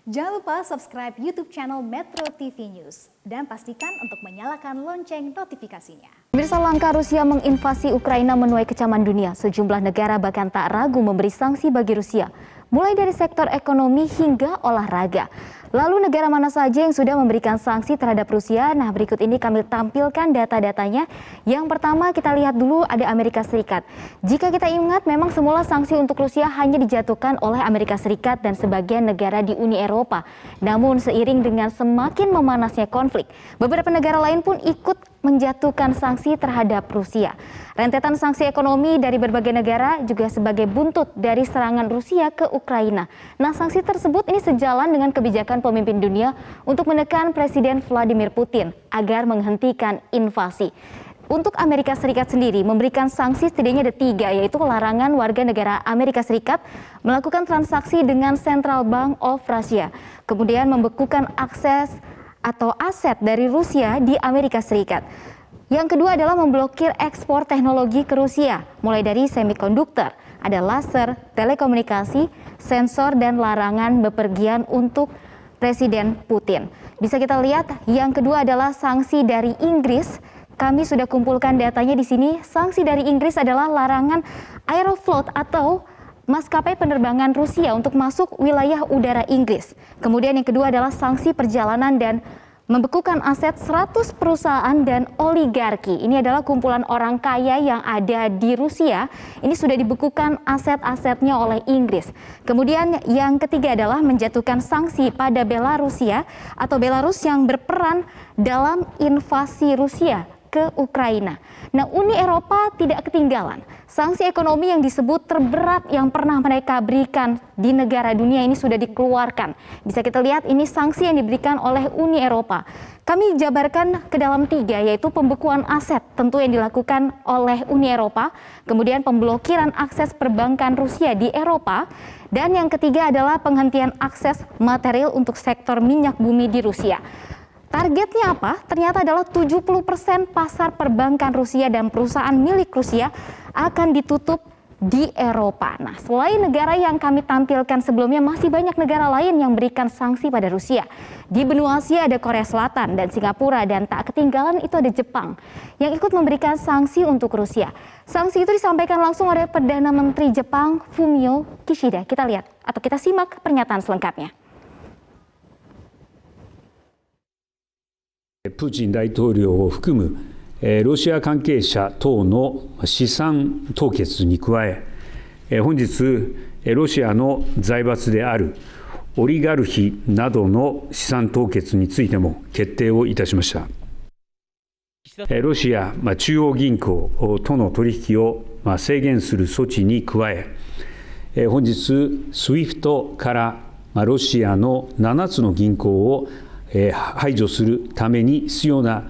Jangan lupa subscribe YouTube channel Metro TV News dan pastikan untuk menyalakan lonceng notifikasinya. Pemirsa, langkah Rusia menginvasi Ukraina menuai kecaman dunia. Sejumlah negara bahkan tak ragu memberi sanksi bagi Rusia, mulai dari sektor ekonomi hingga olahraga. Lalu negara mana saja yang sudah memberikan sanksi terhadap Rusia? Nah, berikut ini kami tampilkan data-datanya. Yang pertama kita lihat dulu ada Amerika Serikat. Jika kita ingat, memang semula sanksi untuk Rusia hanya dijatuhkan oleh Amerika Serikat dan sebagian negara di Uni Eropa. Namun seiring dengan semakin memanasnya konflik, beberapa negara lain pun ikut menjatuhkan sanksi terhadap Rusia. Rentetan sanksi ekonomi dari berbagai negara juga sebagai buntut dari serangan Rusia ke Ukraina. Nah, sanksi tersebut ini sejalan dengan kebijakan pemimpin dunia untuk menekan Presiden Vladimir Putin agar menghentikan invasi. Untuk Amerika Serikat sendiri memberikan sanksi setidaknya ada 3, yaitu larangan warga negara Amerika Serikat melakukan transaksi dengan Central Bank of Russia, kemudian membekukan akses atau aset dari Rusia di Amerika Serikat. Yang kedua adalah memblokir ekspor teknologi ke Rusia, mulai dari semikonduktor, ada laser, telekomunikasi, sensor, dan larangan bepergian untuk Presiden Putin. Bisa kita lihat, yang kedua adalah sanksi dari Inggris. Kami sudah kumpulkan datanya di sini. Sanksi dari Inggris adalah larangan Aeroflot atau maskapai penerbangan Rusia untuk masuk wilayah udara Inggris. Kemudian yang kedua adalah sanksi perjalanan dan membekukan aset 100 perusahaan dan oligarki. Ini adalah kumpulan orang kaya yang ada di Rusia. Ini sudah dibekukan aset-asetnya oleh Inggris. Kemudian yang ketiga adalah menjatuhkan sanksi pada Belarusia atau Belarus yang berperan dalam invasi Rusia ke Ukraina. Nah, Uni Eropa tidak ketinggalan. Sanksi ekonomi yang disebut terberat yang pernah mereka berikan di negara dunia ini sudah dikeluarkan. Bisa kita lihat ini sanksi yang diberikan oleh Uni Eropa. Kami jabarkan ke dalam 3, yaitu pembekuan aset tentu yang dilakukan oleh Uni Eropa, kemudian pemblokiran akses perbankan Rusia di Eropa, dan yang ketiga adalah penghentian akses material untuk sektor minyak bumi di Rusia. Targetnya apa? Ternyata adalah 70% pasar perbankan Rusia dan perusahaan milik Rusia akan ditutup di Eropa. Nah, selain negara yang kami tampilkan sebelumnya, masih banyak negara lain yang berikan sanksi pada Rusia. Di benua Asia ada Korea Selatan dan Singapura, dan tak ketinggalan itu ada Jepang yang ikut memberikan sanksi untuk Rusia. Sanksi itu disampaikan langsung oleh Perdana Menteri Jepang Fumio Kishida. Kita lihat atau kita simak pernyataan selengkapnya. プーチン大統領を含むロシア関係者等の資産凍結に加え、本日ロシアの財閥であるオリガルヒなどの資産凍結についても決定をいたしました。ロシア中央銀行との取引を制限する措置に加え、本日SWIFTからロシアの7つの銀行を排除するために必要な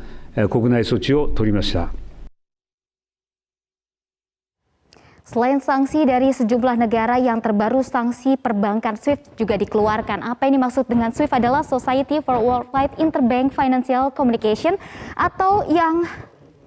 国内措置を取りました。Selain sanksi dari sejumlah negara, yang terbaru sanksi perbankan SWIFT juga dikeluarkan. Apa ini maksud dengan SWIFT adalah Society for Worldwide Interbank Financial Communication, atau yang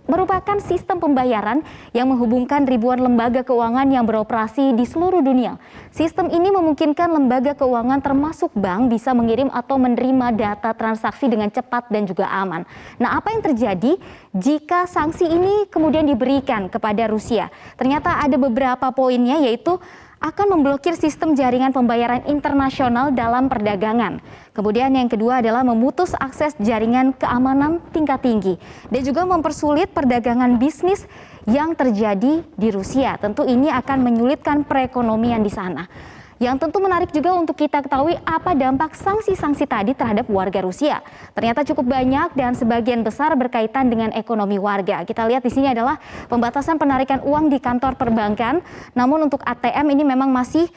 merupakan sistem pembayaran yang menghubungkan ribuan lembaga keuangan yang beroperasi di seluruh dunia. Sistem ini memungkinkan lembaga keuangan termasuk bank bisa mengirim atau menerima data transaksi dengan cepat dan juga aman. Nah, apa yang terjadi jika sanksi ini kemudian diberikan kepada Rusia? Ternyata ada beberapa poinnya, yaitu akan memblokir sistem jaringan pembayaran internasional dalam perdagangan. Kemudian yang kedua adalah memutus akses jaringan keamanan tingkat tinggi dan juga mempersulit perdagangan bisnis yang terjadi di Rusia. Tentu ini akan menyulitkan perekonomian di sana. Yang tentu menarik juga untuk kita ketahui apa dampak sanksi-sanksi tadi terhadap warga Rusia. Ternyata cukup banyak dan sebagian besar berkaitan dengan ekonomi warga. Kita lihat di sini adalah pembatasan penarikan uang di kantor perbankan. Namun untuk ATM ini memang masih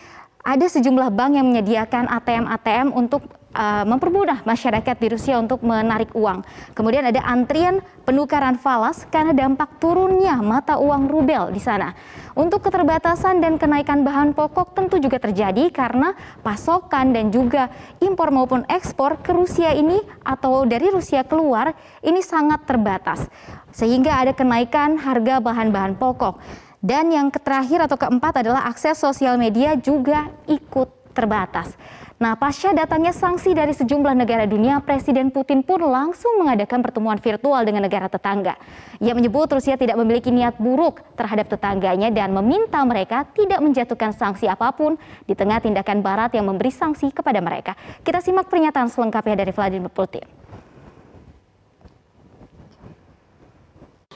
ada sejumlah bank yang menyediakan ATM untuk mempermudah masyarakat di Rusia untuk menarik uang. Kemudian ada antrian penukaran falas karena dampak turunnya mata uang rubel di sana. Untuk keterbatasan dan kenaikan bahan pokok tentu juga terjadi karena pasokan dan juga impor maupun ekspor ke Rusia ini atau dari Rusia keluar ini sangat terbatas. Sehingga ada kenaikan harga bahan-bahan pokok. Dan yang terakhir atau keempat adalah akses sosial media juga ikut terbatas. Nah, pasca datangnya sanksi dari sejumlah negara dunia, Presiden Putin pun langsung mengadakan pertemuan virtual dengan negara tetangga. Ia menyebut Rusia tidak memiliki niat buruk terhadap tetangganya dan meminta mereka tidak menjatuhkan sanksi apapun di tengah tindakan Barat yang memberi sanksi kepada mereka. Kita simak pernyataan selengkapnya dari Vladimir Putin.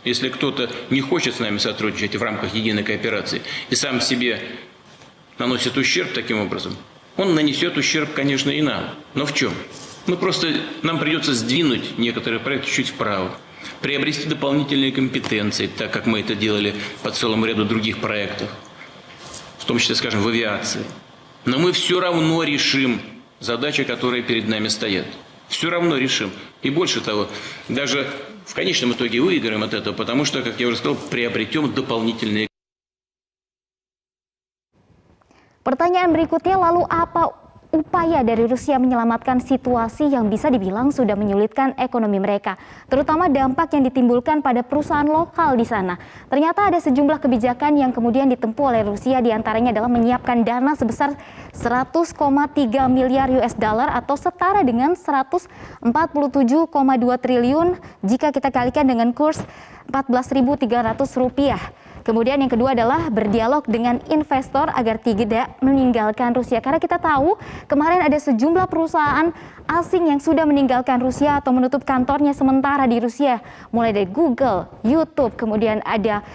Если кто-то не хочет с нами сотрудничать в рамках единой кооперации и сам себе наносит ущерб таким образом, он нанесет ущерб, конечно, и нам. Но в чем? Нам придется сдвинуть некоторые проекты чуть вправо, приобрести дополнительные компетенции, так как мы это делали по целому ряду других проектов, в том числе, скажем, в авиации. Но мы все равно решим задачи, которые перед нами стоят. Все равно решим. И больше того, даже в конечном итоге выиграем от этого, потому что, как я уже сказал, приобретем дополнительные. Pertanyaan berikutnya, lalu apa upaya dari Rusia menyelamatkan situasi yang bisa dibilang sudah menyulitkan ekonomi mereka, terutama dampak yang ditimbulkan pada perusahaan lokal di sana. Ternyata ada sejumlah kebijakan yang kemudian ditempuh oleh Rusia, diantaranya adalah menyiapkan dana sebesar 100,3 miliar US dollar atau setara dengan 147,2 triliun jika kita kalikan dengan kurs 14.300 rupiah. Kemudian yang kedua adalah berdialog dengan investor agar tidak meninggalkan Rusia. Karena kita tahu kemarin ada sejumlah perusahaan asing yang sudah meninggalkan Rusia atau menutup kantornya sementara di Rusia. Mulai dari Google, YouTube, kemudian ada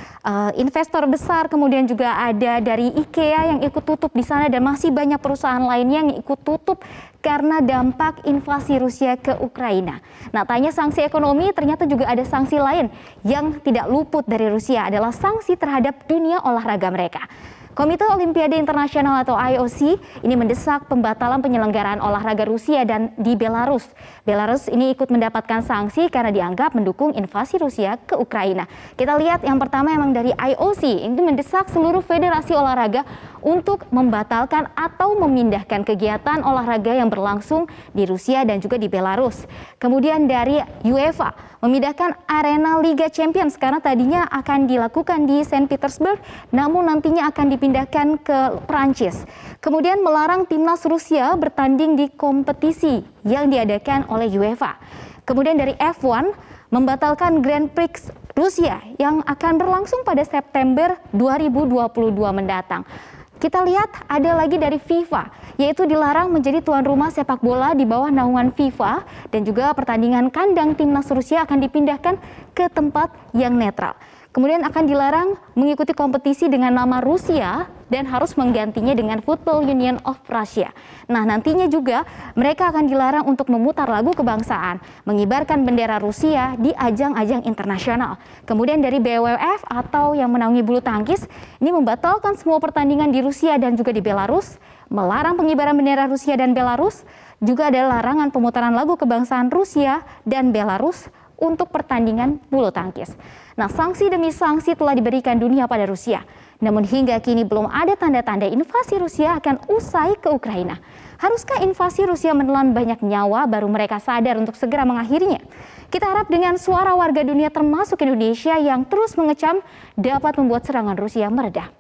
investor besar, kemudian juga ada dari IKEA yang ikut tutup di sana dan masih banyak perusahaan lainnya yang ikut tutup karena dampak invasi Rusia ke Ukraina. Nah, tanya sanksi ekonomi, ternyata juga ada sanksi lain yang tidak luput dari Rusia, adalah sanksi terhadap dunia olahraga mereka. Komite Olimpiade Internasional atau IOC ini mendesak pembatalan penyelenggaraan olahraga Rusia dan di Belarus. Belarus ini ikut mendapatkan sanksi karena dianggap mendukung invasi Rusia ke Ukraina. Kita lihat yang pertama emang dari IOC, ini mendesak seluruh federasi olahraga untuk membatalkan atau memindahkan kegiatan olahraga yang berlangsung di Rusia dan juga di Belarus. Kemudian dari UEFA memindahkan arena Liga Champions karena tadinya akan dilakukan di Saint Petersburg, namun nantinya akan dipindahkan ke Prancis. Kemudian melarang timnas Rusia bertanding di kompetisi yang diadakan oleh UEFA. Kemudian dari F1 membatalkan Grand Prix Rusia yang akan berlangsung pada September 2022 mendatang. Kita lihat ada lagi dari FIFA, yaitu dilarang menjadi tuan rumah sepak bola di bawah naungan FIFA dan juga pertandingan kandang timnas Rusia akan dipindahkan ke tempat yang netral. Kemudian akan dilarang mengikuti kompetisi dengan nama Rusia dan harus menggantinya dengan Football Union of Russia. Nah, nantinya juga mereka akan dilarang untuk memutar lagu kebangsaan, mengibarkan bendera Rusia di ajang-ajang internasional. Kemudian dari BWF atau yang menaungi bulu tangkis, ini membatalkan semua pertandingan di Rusia dan juga di Belarus, melarang pengibaran bendera Rusia dan Belarus, juga ada larangan pemutaran lagu kebangsaan Rusia dan Belarus untuk pertandingan bulu tangkis. Nah, sanksi demi sanksi telah diberikan dunia pada Rusia. Namun hingga kini belum ada tanda-tanda invasi Rusia akan usai ke Ukraina. Haruskah invasi Rusia menelan banyak nyawa baru mereka sadar untuk segera mengakhirinya? Kita harap dengan suara warga dunia termasuk Indonesia yang terus mengecam dapat membuat serangan Rusia mereda.